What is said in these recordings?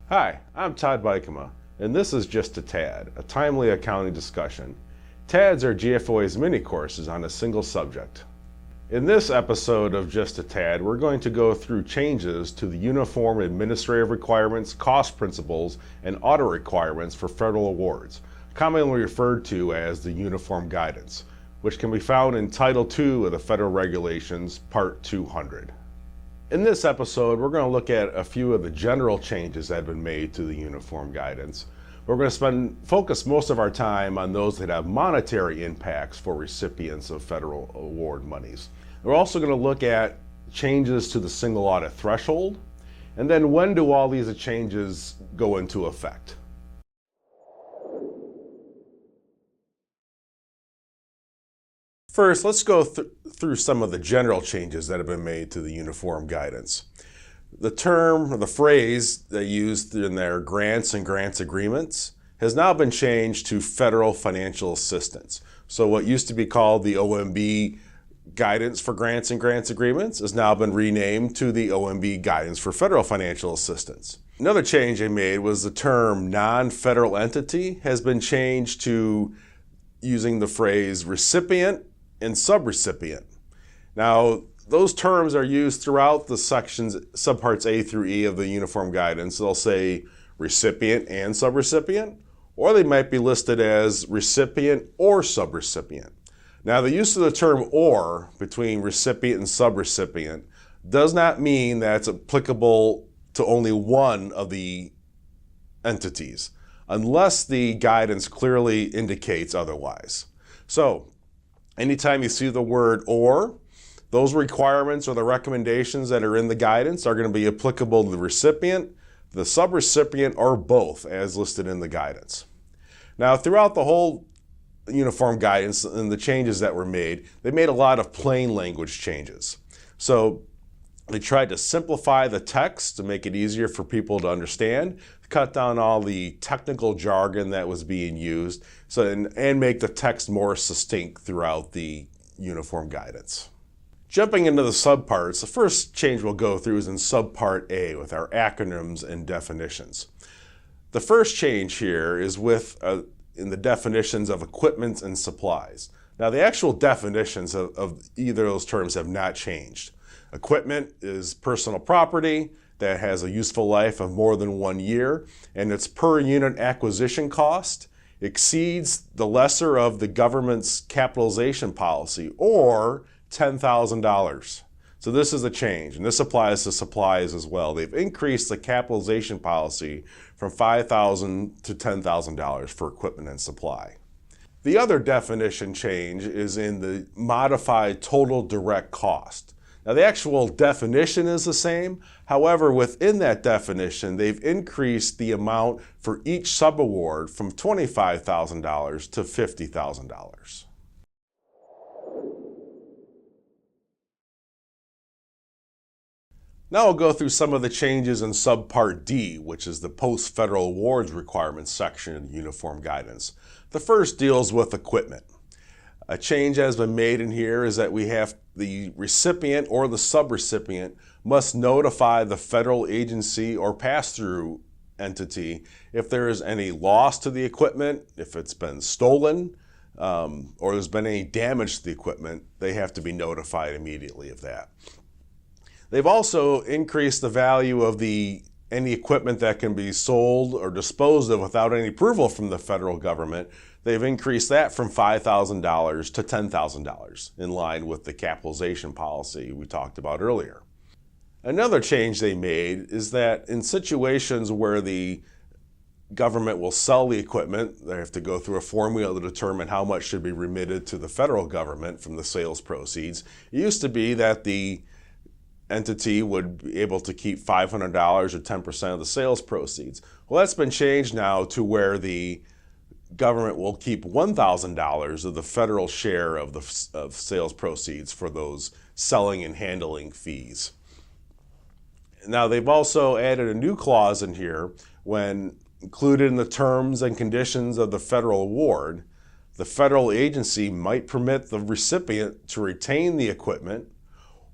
Hi, I'm Todd Buikema, and this is Just a T.A.D, a timely accounting discussion. T.A.Ds are GFOA's mini-courses on a single subject. In this episode of Just a T.A.D, we're going to go through changes to the Uniform Administrative Requirements, Cost Principles, and Audit Requirements for federal awards, commonly referred to as the Uniform Guidance, which can be found in Title II of the Federal Regulations, Part 200. In this episode, we're going to look at a few of the general changes that have been made to the Uniform Guidance. We're going to focus most of our time on those that have monetary impacts for recipients of federal award monies. We're also going to look at changes to the single audit threshold, and then when do all these changes go into effect. First, let's go through some of the general changes that have been made to the Uniform Guidance. The term, or the phrase they used in their grants and grants agreements has now been changed to federal financial assistance. So what used to be called the OMB Guidance for Grants and Grants Agreements has now been renamed to the OMB Guidance for Federal Financial Assistance. Another change they made was the term non-federal entity has been changed to using the phrase recipient and subrecipient. Now, those terms are used throughout the sections, subparts A through E of the Uniform Guidance. They'll say recipient and subrecipient, or they might be listed as recipient or subrecipient. Now, the use of the term or between recipient and subrecipient does not mean that it's applicable to only one of the entities, unless the guidance clearly indicates otherwise. So, anytime you see the word or, those requirements or the recommendations that are in the guidance are going to be applicable to the recipient, the subrecipient, or both as listed in the guidance. Now, throughout the whole Uniform Guidance and the changes that were made, they made a lot of plain language changes. So they tried to simplify the text to make it easier for people to understand, cut down all the technical jargon that was being used, and make the text more succinct throughout the Uniform Guidance. Jumping into the subparts, the first change we'll go through is in subpart A with our acronyms and definitions. The first change here is in the definitions of equipment and supplies. Now, the actual definitions of either of those terms have not changed. Equipment is personal property that has a useful life of more than 1 year, and its per unit acquisition cost exceeds the lesser of the government's capitalization policy, or $10,000. So this is a change, and this applies to supplies as well. They've increased the capitalization policy from $5,000 to $10,000 for equipment and supply. The other definition change is in the modified total direct cost. Now, the actual definition is the same. However, within that definition, they've increased the amount for each subaward from $25,000 to $50,000. Now we'll go through some of the changes in subpart D, which is the post-federal awards requirements section in the Uniform Guidance. The first deals with equipment. A change that has been made in here is that we have the recipient or the subrecipient must notify the federal agency or pass-through entity if there is any loss to the equipment, if it's been stolen, or there's been any damage to the equipment. They have to be notified immediately of that. They've also increased the value of any equipment that can be sold or disposed of without any approval from the federal government. They've increased that from $5,000 to $10,000 in line with the capitalization policy we talked about earlier. Another change they made is that in situations where the government will sell the equipment, they have to go through a formula to determine how much should be remitted to the federal government from the sales proceeds. It used to be that the entity would be able to keep $500 or 10% of the sales proceeds. Well, that's been changed now to where the government will keep $1,000 of the federal share of sales proceeds for those selling and handling fees. Now, they've also added a new clause in here when included in the terms and conditions of the federal award, the federal agency might permit the recipient to retain the equipment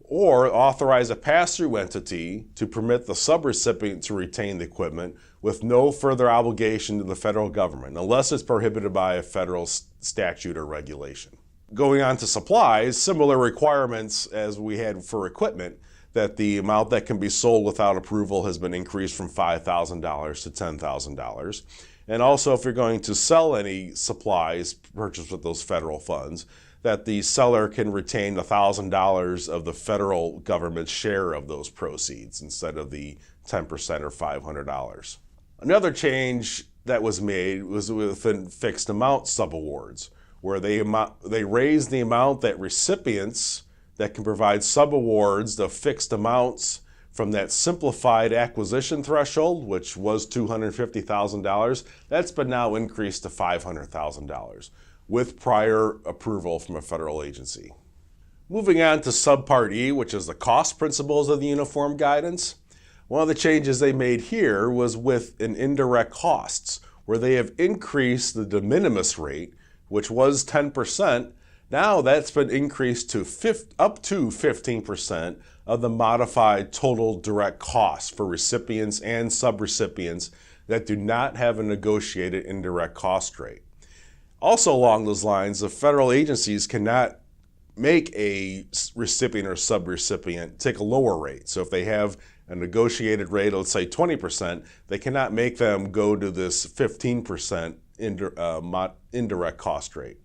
or authorize a pass-through entity to permit the subrecipient to retain the equipment with no further obligation to the federal government, unless it's prohibited by a federal statute or regulation. Going on to supplies, similar requirements as we had for equipment, that the amount that can be sold without approval has been increased from $5,000 to $10,000. And also, if you're going to sell any supplies purchased with those federal funds, that the seller can retain $1,000 of the federal government's share of those proceeds instead of the 10% or $500. Another change that was made was within fixed amount subawards, where they raised the amount that recipients that can provide subawards of fixed amounts from that simplified acquisition threshold, which was $250,000, that's been now increased to $500,000 with prior approval from a federal agency. Moving on to Subpart E, which is the cost principles of the uniform guidance. One of the changes they made here was with an indirect costs, where they have increased the de minimis rate, which was 10%. Now that's been increased to up to 15% of the modified total direct costs for recipients and subrecipients that do not have a negotiated indirect cost rate. Also along those lines, the federal agencies cannot make a recipient or subrecipient take a lower rate. So if they have a negotiated rate, let's say 20%, they cannot make them go to this 15% indirect cost rate.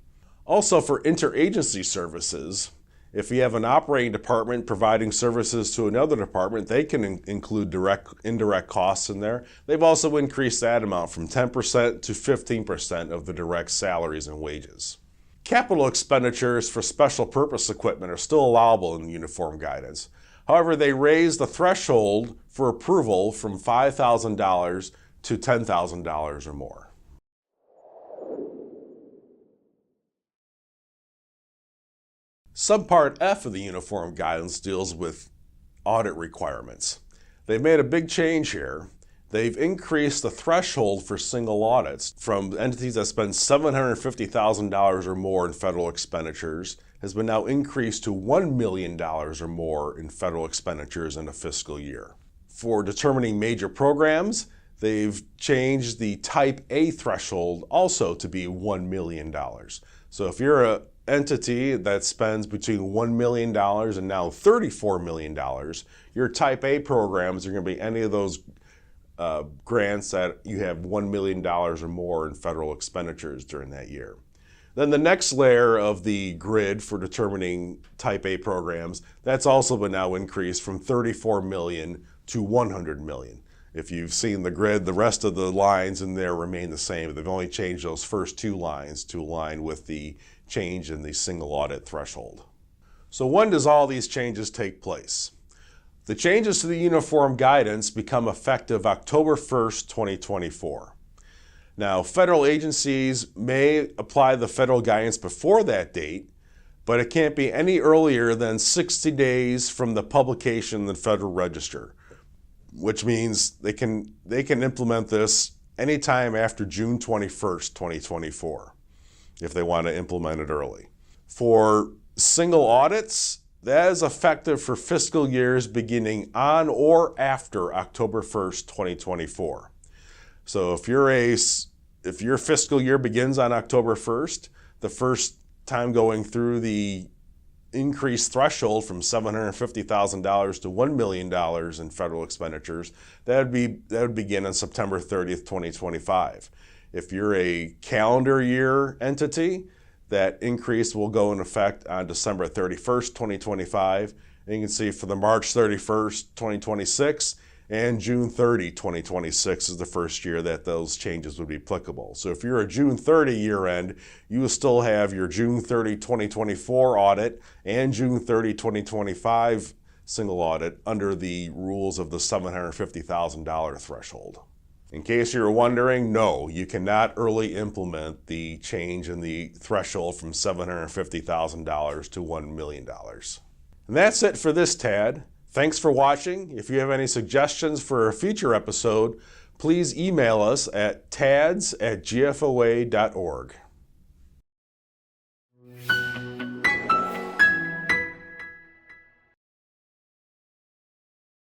Also, for interagency services, if you have an operating department providing services to another department, they can include indirect costs in there. They've also increased that amount from 10% to 15% of the direct salaries and wages. Capital expenditures for special purpose equipment are still allowable in the uniform guidance. However, they raised the threshold for approval from $5,000 to $10,000 or more. Subpart F of the uniform guidance deals with audit requirements. They've made a big change here. They've increased the threshold for single audits from entities that spend $750,000 or more in federal expenditures has been now increased to $1 million or more in federal expenditures in a fiscal year. For determining major programs, they've changed the Type A threshold also to be $1 million. So if you're an entity that spends between $1 million and now $34 million, your Type A programs are going to be any of those grants that you have $1 million or more in federal expenditures during that year. Then the next layer of the grid for determining Type A programs, that's also been now increased from 34 million to 100 million. If you've seen the grid, the rest of the lines in there remain the same. They've only changed those first two lines to align with the change in the single audit threshold. So when does all these changes take place? The changes to the uniform guidance become effective October 1st, 2024. Now, federal agencies may apply the federal guidance before that date, but it can't be any earlier than 60 days from the publication in the Federal Register, which means they can implement this anytime after June 21st, 2024, if they want to implement it early. For single audits, that is effective for fiscal years beginning on or after October 1st, 2024. So if your fiscal year begins on October 1st, the first time going through the increased threshold from $750,000 to $1 million in federal expenditures, that would begin on September 30th, 2025. If you're a calendar year entity, that increase will go in effect on December 31st, 2025. And you can see for the March 31st, 2026 and June 30, 2026 is the first year that those changes would be applicable. So if you're a June 30 year end, you will still have your June 30, 2024 audit and June 30, 2025 single audit under the rules of the $750,000 threshold. In case you were wondering, no, you cannot early implement the change in the threshold from $750,000 to $1 million. And that's it for this TAD. Thanks for watching. If you have any suggestions for a future episode, please email us at tads@gfoa.org.